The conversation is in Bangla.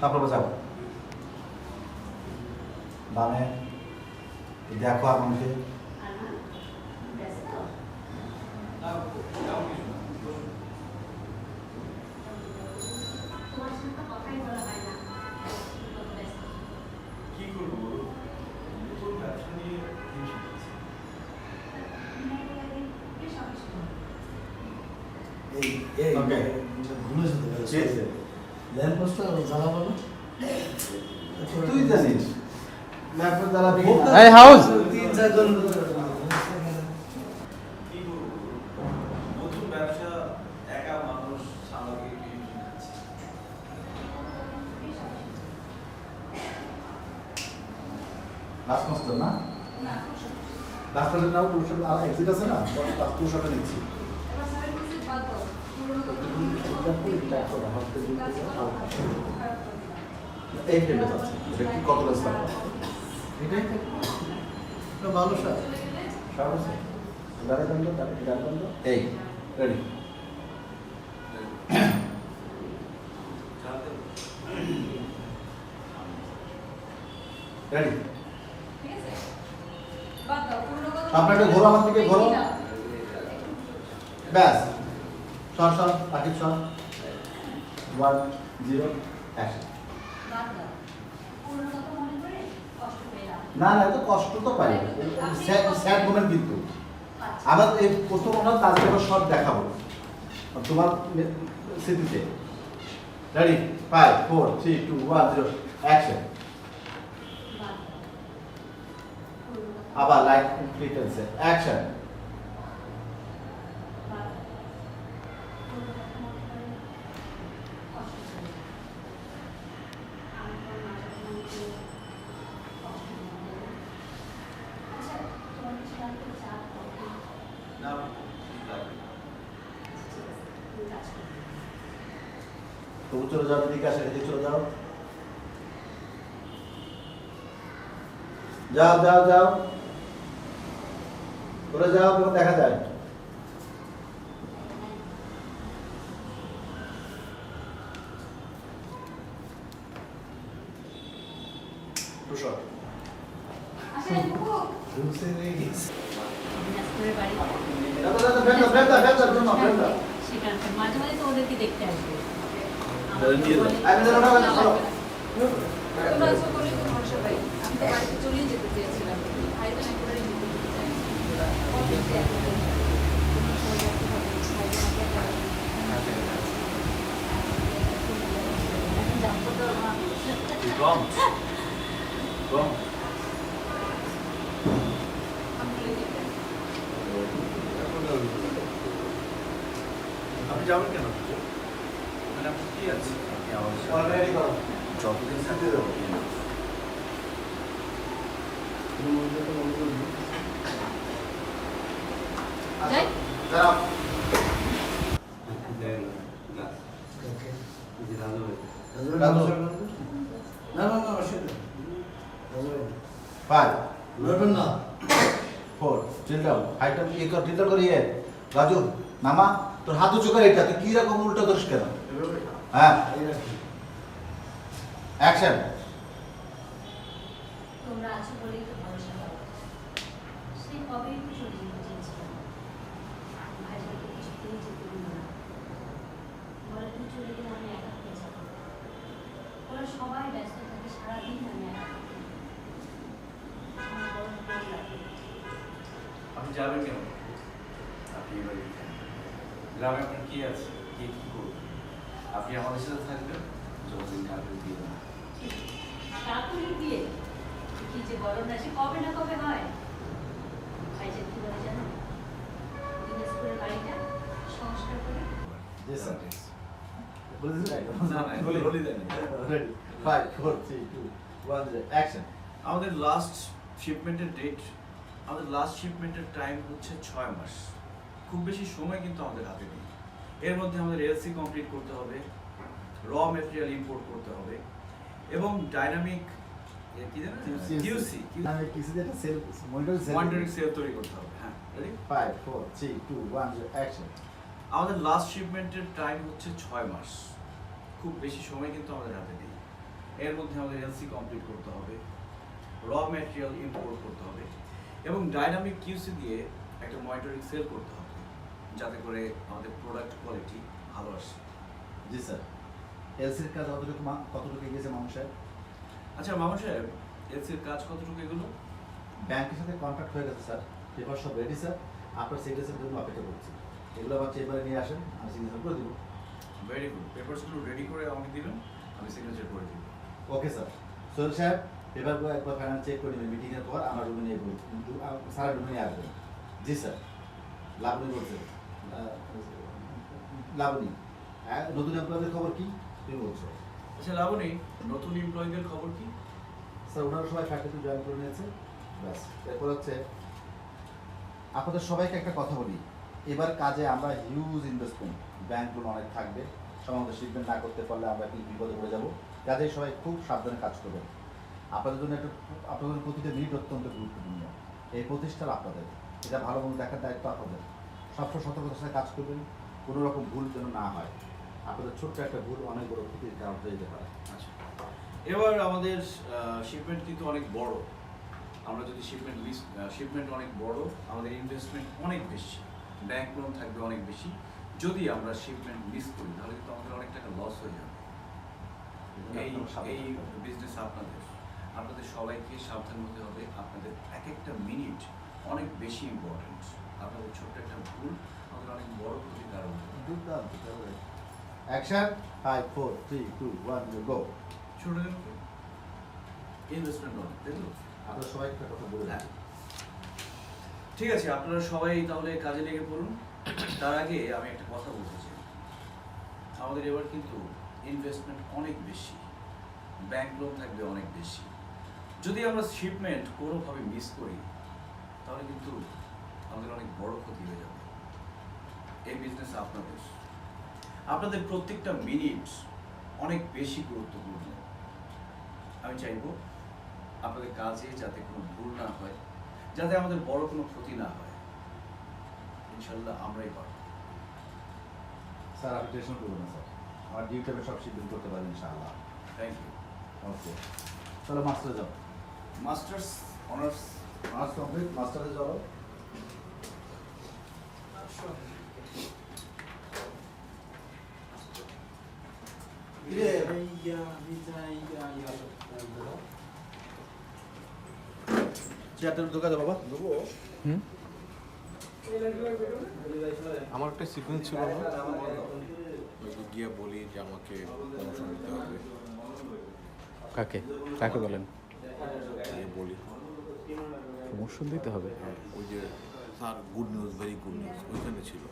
তারপরে যাবো বামে দেখো আমাকে কি করবো নতুন ব্যবসা নিয়ে Okay. তুই জানিস ল্যাপটপ দ্বারা এই হাউস কি করবো নতুন ব্যবসা একা মানুষ সামগ্রিক হিমশিম খাচ্ছে লাস্ট মাস্টার না লাস্টারের নাও টুশন আর এক্সিট আছে না লাস্ট টুশনটা নিচ্ছি এই ফেলে যাচ্ছে এটা কি কত রেস লাগবে এটাই তো ভালো স্যার সব আছে দাঁড়া বন্ধ দাঁড়া বন্ধ এই রেডি রেডি আপনাকে ঘোরো আমার দিকে ঘোরো ব্যাস সর সর পাখি সর 1 0 অ্যাকশন না না তো কষ্ট তো পাই স্যাড মোমেন্ট কিন্তু আবার এই প্রথম আমরা তাদের সব দেখাবো তোমার স্মৃতিতে রেডি 5 4 3 2 1 0 অ্যাকশন আবার লাইক ফ্রিকোয়েন্সি অ্যাকশন না ঠিক লাগবে তো চলে যাও এদিকে আসে এদিকে চলে যাও যাও যাও যাও চলে যাও তোমার দেখা যায় টুশন মাঝে মাঝে তো ওদেরকে দেখতে আসবে আমি তো বাড়িতে চলেই যেতে চেয়েছিলাম ভাই তো একেবারে কম কম আপনি যাবেন কেন মানে আপনি কি আছে আপনি আমাদের সাথে অলরেডি করো যতদিন সাথে যাবো যাই দাঁড়াও না না না অসুবিধা 5 লড়বেন না 4 চিল ডাউন হাইটা এই কর টিল্ডার করিয়ে রাজু মামা তোর হাত উঁচু করে এটা তুই কি রকম উল্টো করিস কেন হ্যাঁ অ্যাকশন তোমরা আছো বলেই তো ভরসা পাবো সেই কবেই তো চলে যেতে চেয়েছিলাম ভাইজানকে কিছুতেই যেতে দিল না বলে তুই চলে গেলে আমি একা হয়ে যাবো ওরা সবাই ব্যস্ত থাকে সারাদিন আমি একা থাকি আমার বড় ভয় লাগে আপনি যাবেন কেন আপনি এবারে গ্রামে আপনার কি আছে কি কি করবেন আপনি আমাদের সাথে থাকবেন যতদিন থাকবেন দিয়ে না কাকুলি দিয়ে কি যে বলো না সে কবে না কবে হয় ভাইজান কি বলে জানো দিনাজপুরের বাড়িটা সংস্কার করে Yes, sir. না, না, বলি দেন। Ready. 5, 4, 3, 2, 1, action. আমাদের লাস্ট শিপমেন্টের টাইম হচ্ছে 6 মাস খুব বেশি সময় কিন্তু আমাদের হাতে নেই এর মধ্যে আমাদের এলসি কমপ্লিট করতে হবে র ম্যাটেরিয়াল ইম্পোর্ট করতে হবে এবং ডাইনামিক কি জানেন কিউসি মনিটরিং সেল তৈরি করতে হবে হ্যাঁ রেডি 5, 4, 3, 2, 1, action. আমাদের লাস্ট শিপমেন্টের টাইম হচ্ছে 6 মাস খুব বেশি সময় কিন্তু আমাদের হাতে নেই এর মধ্যে আমাদের এলসি কমপ্লিট করতে হবে, র ম্যাটেরিয়াল ইম্পোর্ট করতে হবে এবং ডাইনামিক কিউসি দিয়ে একটা মনিটরিং সেল করতে হবে যাতে করে আমাদের প্রোডাক্ট কোয়ালিটি ভালো আসে। জি স্যার। এলসির কাজ কতটুকু এগিয়েছে মানুষের? আচ্ছা মামুন সাহেব, এলসির কাজ কতটুকু এগুলো? ব্যাংকের সাথে কন্ট্যাক্ট হয়ে গেছে স্যার, পেপার সব রেডি স্যার, আপনার সিগনেচারের জন্য অপেক্ষা করছি। এগুলো আবার চেম্বারে নিয়ে আসেন, আমি সিগনেচার করে দেবো। ভেরি গুড, পেপারসগুলো রেডি করে আমাকে দিবেন, আমি সিগনেচার করে দিব। Okay sir. সোহেল সাহেব, পেপারগুলো একবার ফাইনাল চেক করে নেবেন, মিটিংয়ের পর আমার রুমে নিয়ে স্যার রুমে নিয়ে আসবেন। জি স্যার। লাবণী বলছে, লাবণী নতুন এমপ্লয়ীদের খবর কি তুমি বলছো? আচ্ছা লাবণী, নতুন এমপ্লয়ীদের খবর কি? স্যার ওনারা সবাই ফ্যাক্টরিতে জয়েন করে নিয়েছে, ব্যাস। এরপর হচ্ছে আপনাদের সবাইকে একটা কথা বলি, এবার কাজে আমরা হিউজ ইনভেস্টমেন্ট, ব্যাংক লোন অনেক থাকবে, সময় মতো শিপমেন্ট না করতে পারলে আমরা কি বিপদে পড়ে যাবো। কাজে সবাই খুব সাবধানে কাজ করবেন। আপনাদের জন্য আপনাদের প্রতিটা মিনিট অত্যন্ত গুরুত্বপূর্ণ। এই প্রতিষ্ঠান আপনাদের, এটা ভালো মন্দ দেখার দায়িত্ব আপনাদের। সবসময় সতর্কতার সাথে কাজ করবেন, কোনো রকম ভুল যেন না হয়। আপনাদের ছোট্ট একটা ভুল অনেক বড় ক্ষতির কারণ হয়ে যেতে পারে। আচ্ছা, এবার আমাদের শিপমেন্ট কিন্তু অনেক বড়। আমরা যদি শিপমেন্ট অনেক বড়, আমাদের ইনভেস্টমেন্ট অনেক বেশি, ব্যাংক লোন থাকবে অনেক বেশি। যদি আমরা শিপমেন্ট মিস করি তাহলে কিন্তু আমাদের অনেক টাকা লস হয়ে যাবে। এই বিজনেস আপনাদের সবাইকে সাবধান হতে হবে। আপনাদের এক একটা মিনিট অনেক বেশি ইম্পর্টেন্ট। আপনাদের ছোট্ট একটা ভুল আমাদের অনেক বড় ক্ষতির কারণ হবে। দুর্দান্ত। অ্যাকশন 5 4 3 2 1 গো। ছোট ইনভেস্টমেন্ট অনেক, তাই তো? আপনারা সবাই একটা কথা বলে হ্যাঁ। রাখি। ঠিক আছে, আপনারা সবাই তাহলে কাজে লেগে পড়ুন। তার আগে আমি একটা কথা বলতে চাই, আমাদের এবার কিন্তু ইনভেস্টমেন্ট অনেক বেশি, ব্যাংক লোন থাকবে অনেক বেশি। যদি আমরা শিপমেন্ট কোনোভাবে মিস করি তাহলে কিন্তু আমাদের অনেক বড় ক্ষতি হয়ে যাবে। এই বিজনেস আপনাদের প্রত্যেকটা মিনিট অনেক বেশি গুরুত্বপূর্ণ। আমি চাইবো আপনাদের কাজে যাতে কোনো ভুল না হয়, যাতে আমাদের বড় কোনো ক্ষতি না হয়। ইনশাল্লাহ আমরাই পারব। স্যার আপনি টেনশন করবেন না স্যার, আমার ডিউটি আমি সব শিডিউল করতে পারি ইনশাআল্লাহ। Thank you. ওকে, চলো মাস্টারে যাও। মাস্টার্স অনার্স অনার্স কমপ্লিট, মাস্টারে যাও। চেয়ারটার ঢোকা যাও বাবা। আমার একটা সিকোয়েন্স ছিল না, ওই গিয়ে বলি যে আমাকে প্রমোশন দিতে হবে, কাকে কাকে বলেন গিয়ে বলি প্রমোশন দিতে হবে? ওই যে sir good news, very good news ওইখানে ছিল।